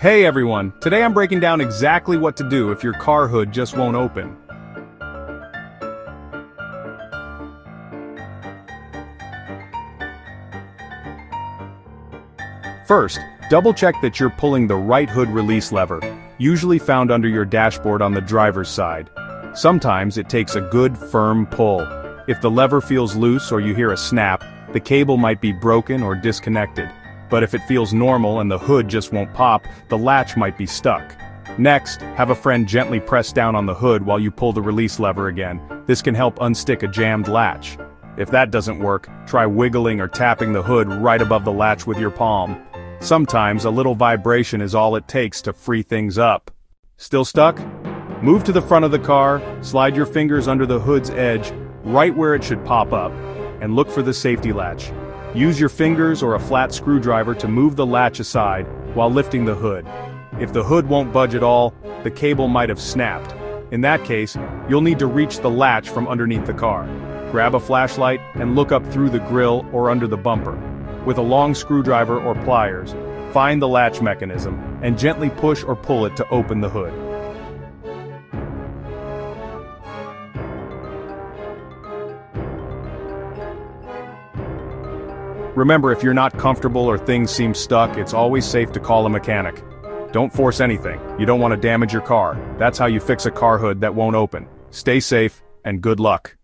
Hey everyone, today I'm breaking down exactly what to do if your car hood just won't open. First, double-check that you're pulling the right hood release lever, usually found under your dashboard on the driver's side. Sometimes it takes a good, firm pull. If the lever feels loose or you hear a snap, the cable might be broken or disconnected. But if it feels normal and the hood just won't pop, the latch might be stuck. Next, have a friend gently press down on the hood while you pull the release lever again. This can help unstick a jammed latch. If that doesn't work, try wiggling or tapping the hood right above the latch with your palm. Sometimes a little vibration is all it takes to free things up. Still stuck? Move to the front of the car, slide your fingers under the hood's edge, right where it should pop up, and look for the safety latch. Use your fingers or a flat screwdriver to move the latch aside while lifting the hood. If the hood won't budge at all, the cable might have snapped. In that case, you'll need to reach the latch from underneath the car. Grab a flashlight and look up through the grille or under the bumper. With a long screwdriver or pliers, find the latch mechanism and gently push or pull it to open the hood. Remember, if you're not comfortable or things seem stuck, it's always safe to call a mechanic. Don't force anything. You don't want to damage your car. That's how you fix a car hood that won't open. Stay safe, and good luck.